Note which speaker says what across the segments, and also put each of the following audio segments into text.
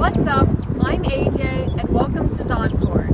Speaker 1: What's up? I'm AJ and welcome to Zandvoort.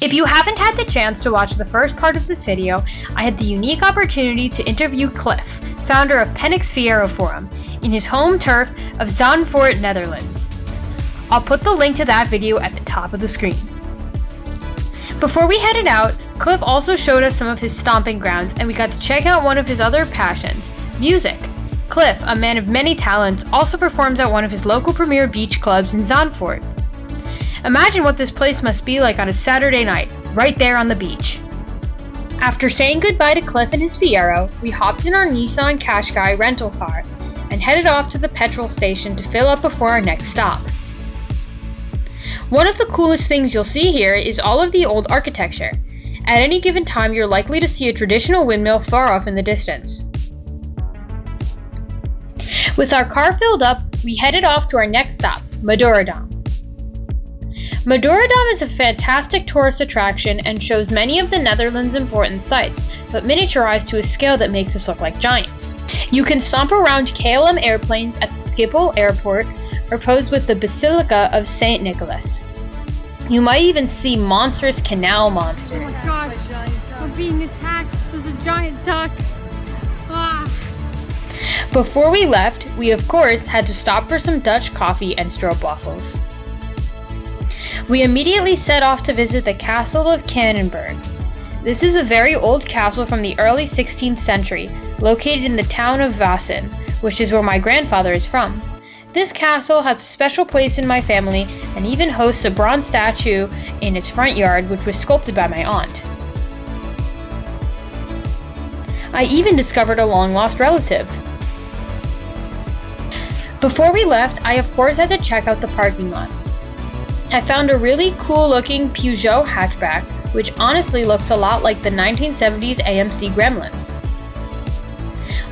Speaker 2: If you haven't had the chance to watch the first part of this video, I had the unique opportunity to interview Cliff, founder of Pennock's Fiero Forum, in his home turf of Zandvoort, Netherlands. I'll put the link to that video at the top of the screen. Before we headed out, Cliff also showed us some of his stomping grounds and we got to check out one of his other passions, music. Cliff, a man of many talents, also performs at one of his local premier beach clubs in Zandvoort. Imagine what this place must be like on a Saturday night, right there on the beach. After saying goodbye to Cliff and his Fiero, we hopped in our Nissan Qashqai rental car and headed off to the petrol station to fill up before our next stop. One of the coolest things you'll see here is all of the old architecture. At any given time, you're likely to see a traditional windmill far off in the distance. With our car filled up, we headed off to our next stop, Madurodam. Madurodam is a fantastic tourist attraction and shows many of the Netherlands' important sites, but miniaturized to a scale that makes us look like giants. You can stomp around KLM airplanes at the Schiphol airport or pose with the Basilica of St. Nicholas. You might even see monstrous canal monsters.
Speaker 1: Oh my gosh, we're being attacked. There's a giant duck. Ah.
Speaker 2: Before we left, we of course had to stop for some Dutch coffee and stroopwafels. We immediately set off to visit the Kasteel of Cannenburch. This is a very old castle from the early 16th century, located in the town of Vaassen, which is where my grandfather is from. This castle has a special place in my family and even hosts a bronze statue in its front yard which was sculpted by my aunt. I even discovered a long-lost relative. Before we left, I of course had to check out the parking lot. I found a really cool-looking Peugeot hatchback, which honestly looks a lot like the 1970s AMC Gremlin.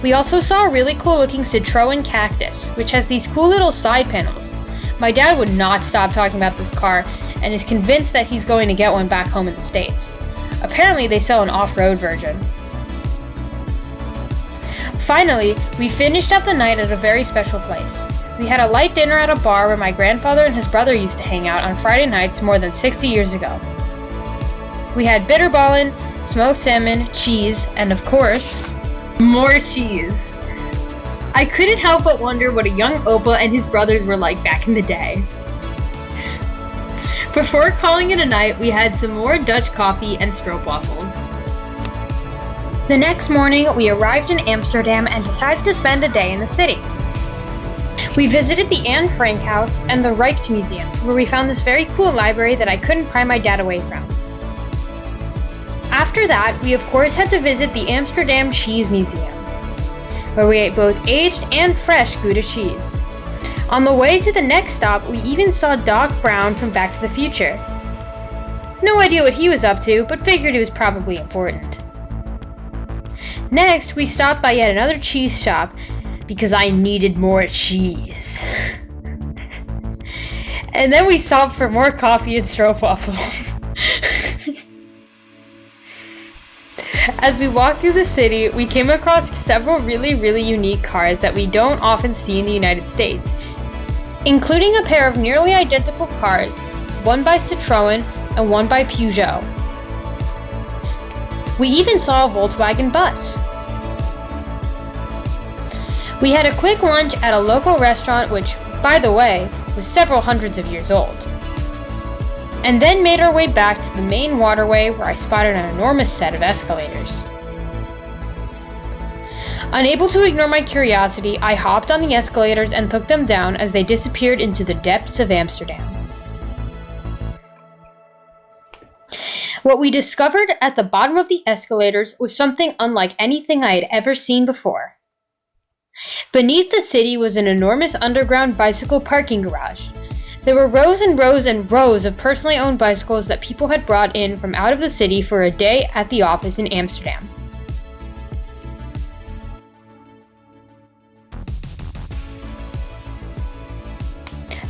Speaker 2: We also saw a really cool-looking Citroën Cactus, which has these cool little side panels. My dad would not stop talking about this car and is convinced that he's going to get one back home in the States. Apparently, they sell an off-road version. Finally, we finished up the night at a very special place. We had a light dinner at a bar where my grandfather and his brother used to hang out on Friday nights more than 60 years ago. We had bitterballen, smoked salmon, cheese, and of course, more cheese. I couldn't help but wonder what a young Opa and his brothers were like back in the day. Before calling it a night, we had some more Dutch coffee and stroopwafels. The next morning, we arrived in Amsterdam and decided to spend a day in the city. We visited the Anne Frank House and the Rijksmuseum, where we found this very cool library that I couldn't pry my dad away from. After that, we of course had to visit the Amsterdam Cheese Museum, where we ate both aged and fresh Gouda cheese. On the way to the next stop, we even saw Doc Brown from Back to the Future. No idea what he was up to, but figured it was probably important. Next, we stopped by yet another cheese shop, because I needed more cheese. And then we stopped for more coffee and stroopwafels. As we walked through the city, we came across several really unique cars that we don't often see in the United States, including a pair of nearly identical cars, one by Citroën and one by Peugeot. We even saw a Volkswagen bus. We had a quick lunch at a local restaurant which, by the way, was several hundreds of years old. And then made our way back to the main waterway where I spotted an enormous set of escalators. Unable to ignore my curiosity, I hopped on the escalators and took them down as they disappeared into the depths of Amsterdam. What we discovered at the bottom of the escalators was something unlike anything I had ever seen before. Beneath the city was an enormous underground bicycle parking garage. There were rows and rows and rows of personally owned bicycles that people had brought in from out of the city for a day at the office in Amsterdam.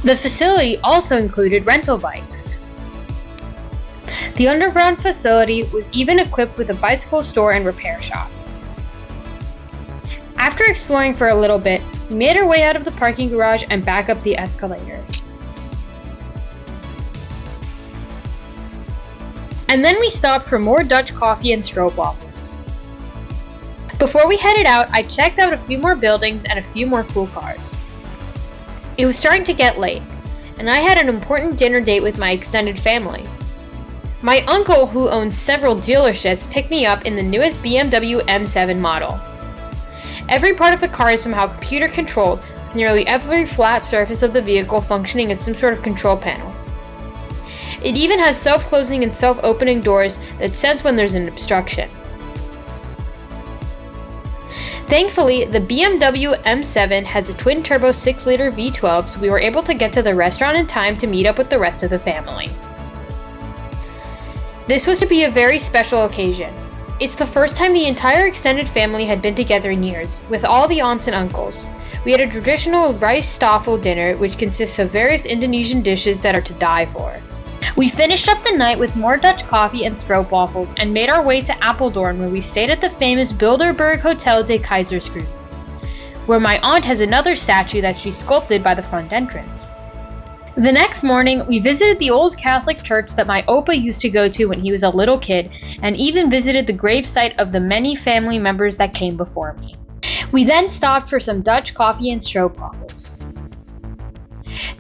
Speaker 2: The facility also included rental bikes. The underground facility was even equipped with a bicycle store and repair shop. After exploring for a little bit, We made our way out of the parking garage and back up the escalator. And then we stopped for more Dutch coffee and stroopwafels. Before we headed out, I checked out a few more buildings and a few more cool cars. It was starting to get late, and I had an important dinner date with my extended family. My uncle, who owns several dealerships, picked me up in the newest BMW M7 model. Every part of the car is somehow computer controlled, with nearly every flat surface of the vehicle functioning as some sort of control panel. It even has self-closing and self-opening doors that sense when there's an obstruction. Thankfully, the BMW M7 has a twin-turbo 6-liter V12, so we were able to get to the restaurant in time to meet up with the rest of the family. This was to be a very special occasion. It's the first time the entire extended family had been together in years, with all the aunts and uncles. We had a traditional Rijstafel dinner, which consists of various Indonesian dishes that are to die for. We finished up the night with more Dutch coffee and stroopwafels and made our way to Apeldoorn, where we stayed at the famous Bilderberg Hotel de Keizerskroon, where my aunt has another statue that she sculpted by the front entrance. The next morning, we visited the old Catholic church that my opa used to go to when he was a little kid, and even visited the gravesite of the many family members that came before me. We then stopped for some Dutch coffee and stroopwafels.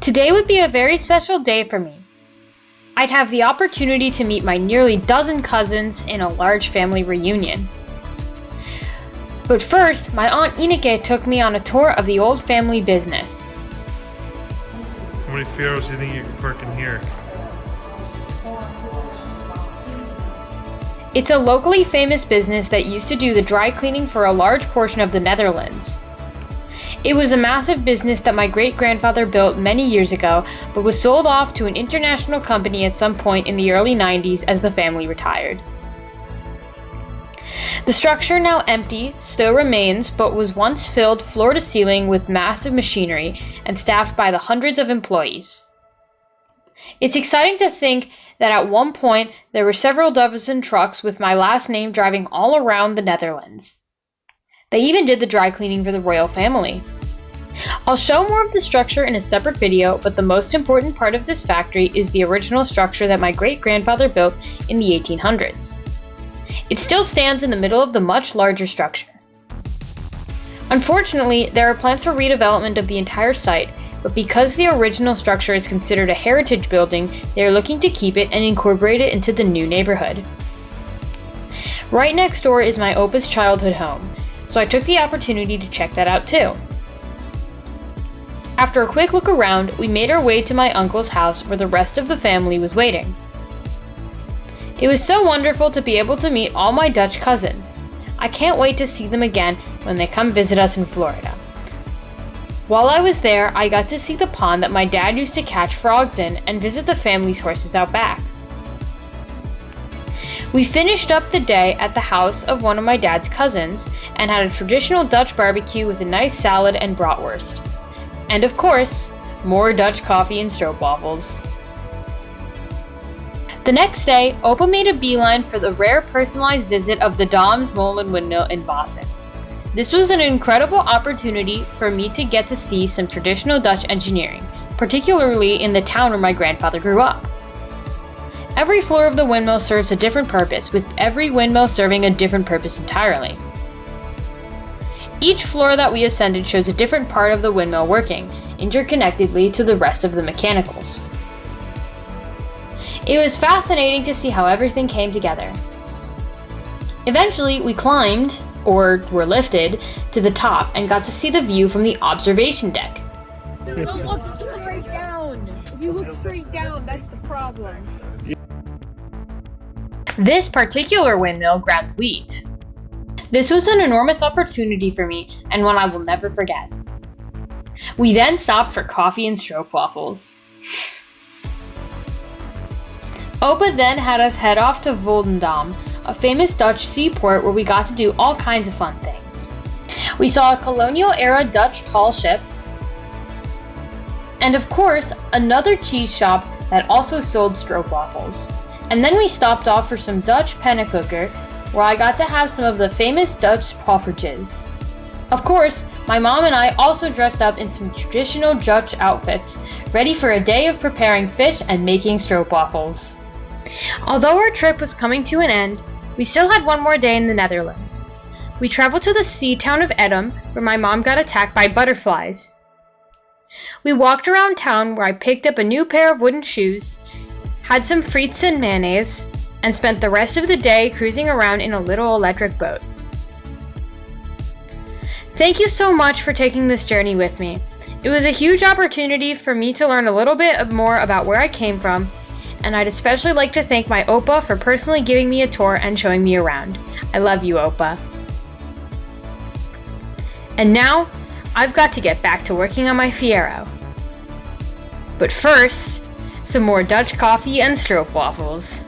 Speaker 2: Today would be a very special day for me. I'd have the opportunity to meet my nearly dozen cousins in a large family reunion. But first, my aunt Ineke took me on a tour of the old family business.
Speaker 3: How many Fieros do you think you can park in here?
Speaker 2: It's a locally famous business that used to do the dry cleaning for a large portion of the Netherlands. It was a massive business that my great-grandfather built many years ago, but was sold off to an international company at some point in the early 90s as the family retired. The structure, now empty, still remains, but was once filled floor to ceiling with massive machinery and staffed by the hundreds of employees. It's exciting to think that at one point there were several dozen trucks with my last name driving all around the Netherlands. They even did the dry cleaning for the royal family. I'll show more of the structure in a separate video, but the most important part of this factory is the original structure that my great-grandfather built in the 1800s. It still stands in the middle of the much larger structure. Unfortunately, there are plans for redevelopment of the entire site, but because the original structure is considered a heritage building, they are looking to keep it and incorporate it into the new neighborhood. Right next door is my opa's childhood home, so I took the opportunity to check that out too. After a quick look around, we made our way to my uncle's house where the rest of the family was waiting. It was so wonderful to be able to meet all my Dutch cousins. I can't wait to see them again when they come visit us in Florida. While I was there, I got to see the pond that my dad used to catch frogs in and visit the family's horses out back. We finished up the day at the house of one of my dad's cousins and had a traditional Dutch barbecue with a nice salad and bratwurst. And of course, more Dutch coffee and stroopwafels. The next day, Opa made a beeline for the rare personalized visit of the Daams Molen windmill in Vaassen. This was an incredible opportunity for me to get to see some traditional Dutch engineering, particularly in the town where my grandfather grew up. Every floor of the windmill serves a different purpose, with every windmill serving a different purpose entirely. Each floor that we ascended shows a different part of the windmill working, interconnectedly to the rest of the mechanicals. It was fascinating to see how everything came together. Eventually, we climbed, or were lifted, to the top and got to see the view from the observation deck.
Speaker 1: Don't look straight down. If you look straight down, that's the problem.
Speaker 2: This particular windmill ground wheat. This was an enormous opportunity for me, and one I will never forget. We then stopped for coffee and stroopwafels. Opa then had us head off to Volendam, a famous Dutch seaport where we got to do all kinds of fun things. We saw a colonial-era Dutch tall ship, and of course, another cheese shop that also sold stroopwafels. And then we stopped off for some Dutch pannenkoeken, where I got to have some of the famous Dutch poffertjes. Of course, My mom and I also dressed up in some traditional Dutch outfits, ready for a day of preparing fish and making stroopwafels. Although our trip was coming to an end, we still had one more day in the Netherlands. We traveled to the sea town of Edam, where my mom got attacked by butterflies. We walked around town where I picked up a new pair of wooden shoes, had some frites and mayonnaise, and spent the rest of the day cruising around in a little electric boat. Thank you so much for taking this journey with me. It was a huge opportunity for me to learn a little bit more about where I came from, and I'd especially like to thank my Oppa for personally giving me a tour and showing me around. I love you, Oppa. And now, I've got to get back to working on my Fiero. But first, some more Dutch coffee and stroopwafels.